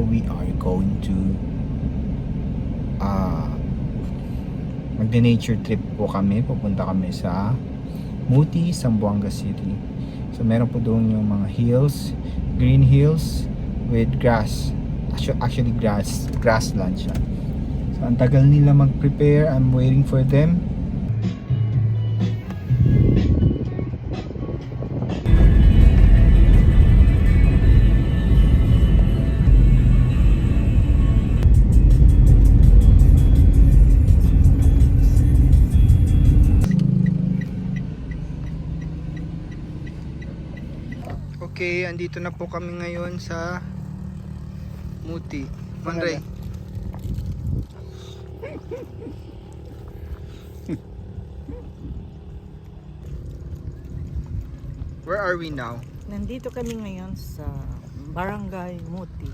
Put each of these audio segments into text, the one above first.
we are going to magde-nature trip po kami. Pupunta kami sa Muti, Zamboanga City. So meron po doon yung mga hills, green hills with grass. Actually grassland siya. So ang tagal nila mag-prepare. I'm waiting for them. Okay, andito na po kami ngayon sa Muti. Manray. Where are we now? Nandito kami ngayon sa Barangay Muti.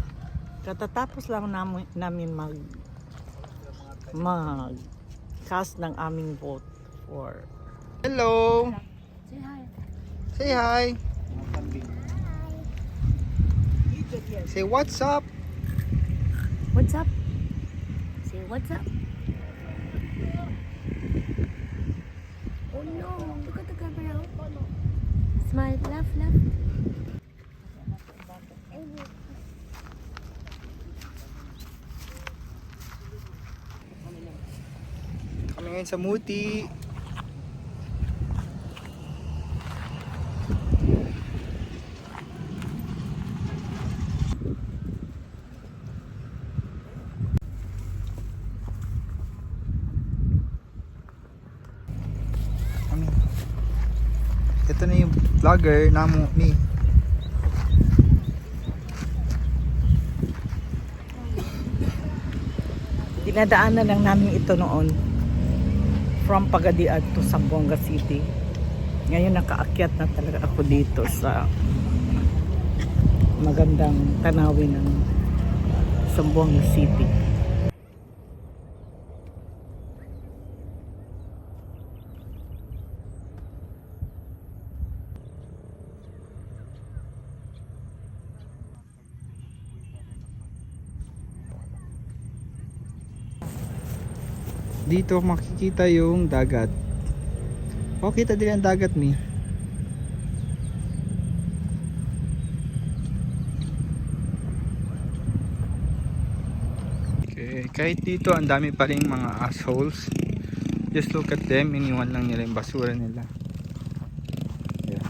Katatapos lang namin mag-cast ng aming vote for... Hello! Say hi. Say hi! Say what's up? What's up? Say what's up? Oh no, look at the camera. Smile, laugh, laugh. Kami ngayon sa Muti. Ito na yung vlogger namo ni. Dinadaanan lang namin ito noon from Pagadian to Zamboanga City. Ngayon nakaakyat na talaga ako dito sa magandang tanawin ng Zamboanga City. Dito makikita yung dagat. O, kita din ang dagat ni. Okay, kahit dito ang dami pa rin mga assholes. Just look at them, iniwan lang nila yung basura nila. Yeah.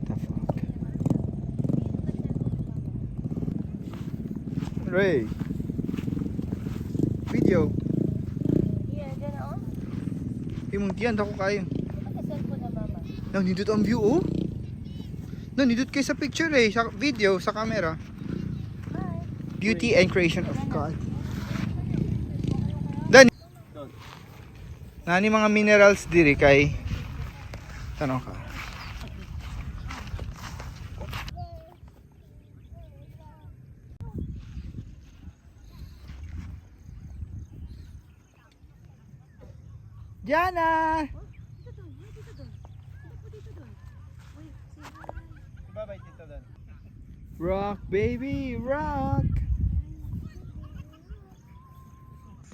The fuck. Ray. Video. Muntian ako kayo. Nandito ang view oh. Nandito kayo sa picture eh, sa video, sa camera. Beauty and creation of God. Dan. Nani mga minerals diri kay tanong ka. Jana! Rock baby, rock!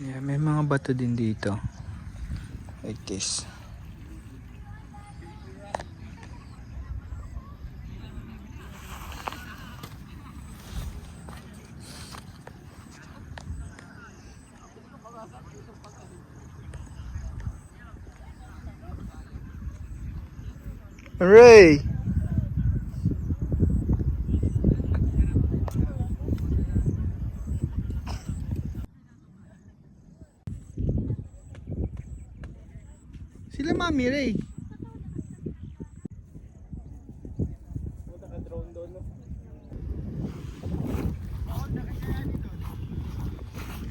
Yeah, may mga bato din dito. Like this. Hooray! Sila Mami Ray.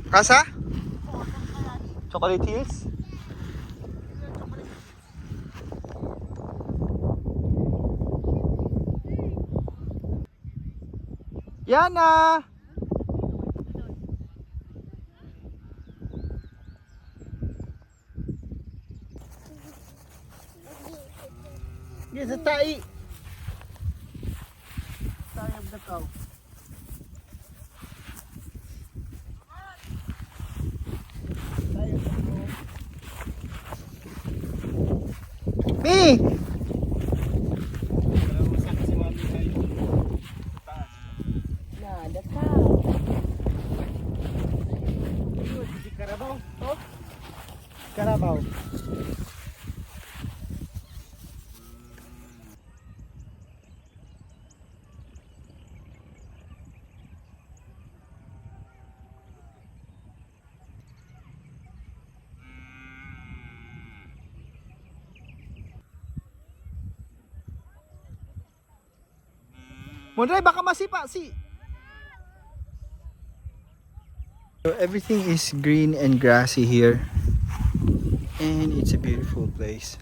Kasa? Chocolate Hills? Yana! Yes, a tai! Tai of the cow. Eh! Na, the cow. Karabaw. Oh. Karabaw. Mondray, baka masipa si. So everything is green and grassy here. And it's a beautiful place.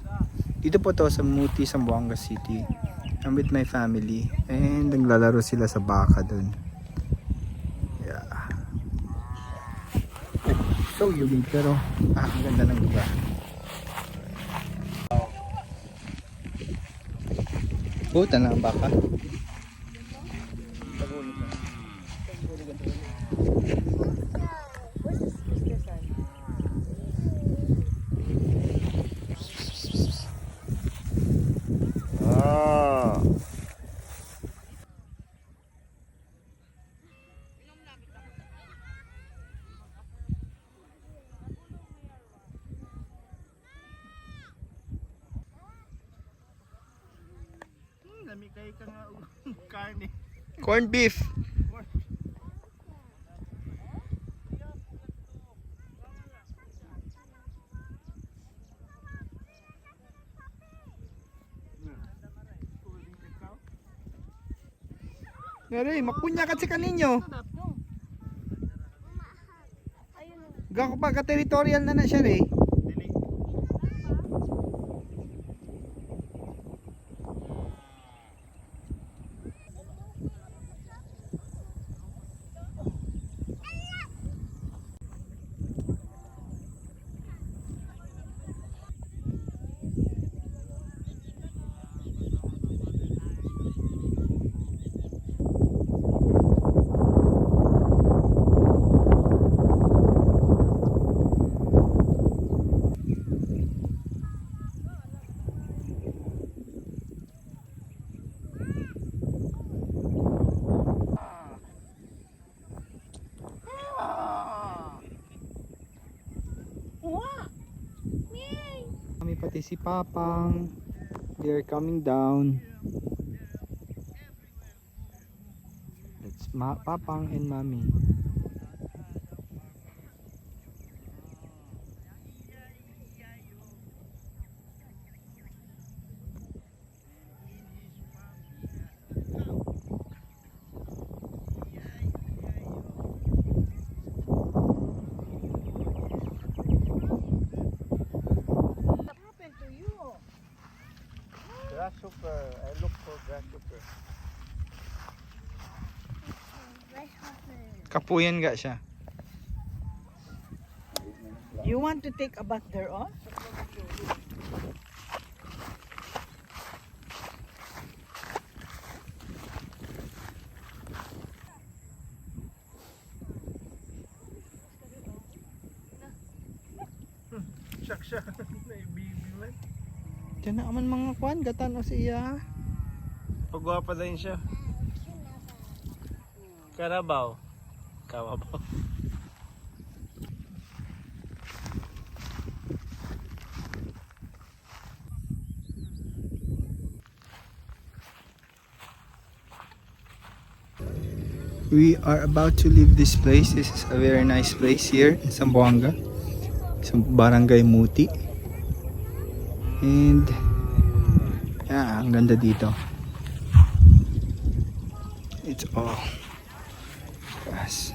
Dito po to sa Muti, Zamboanga City. I'm with my family. And naglalaro sila sa baka dun. Yeah. So humid pero ang ganda ng lugar. Buta na ang baka. Corned beef. Nari, makunya ka si kaninyo. Gako pa ka territorial na siya rin. Kami pati si Papang. They're coming down. That's Papang and Mommy. Grasshopper. I look for grasshopper. Kapuyan ga siya. You want to take a bath there, oh? Siya. Diyan na aman mga kwan. Gatan o siya. Pagwapa din siya. Karabaw. Kawabaw. We are about to leave this place. This is a very nice place here in Zamboanga. Sa Barangay Muti. And yeah, ang ganda dito. It's all grass.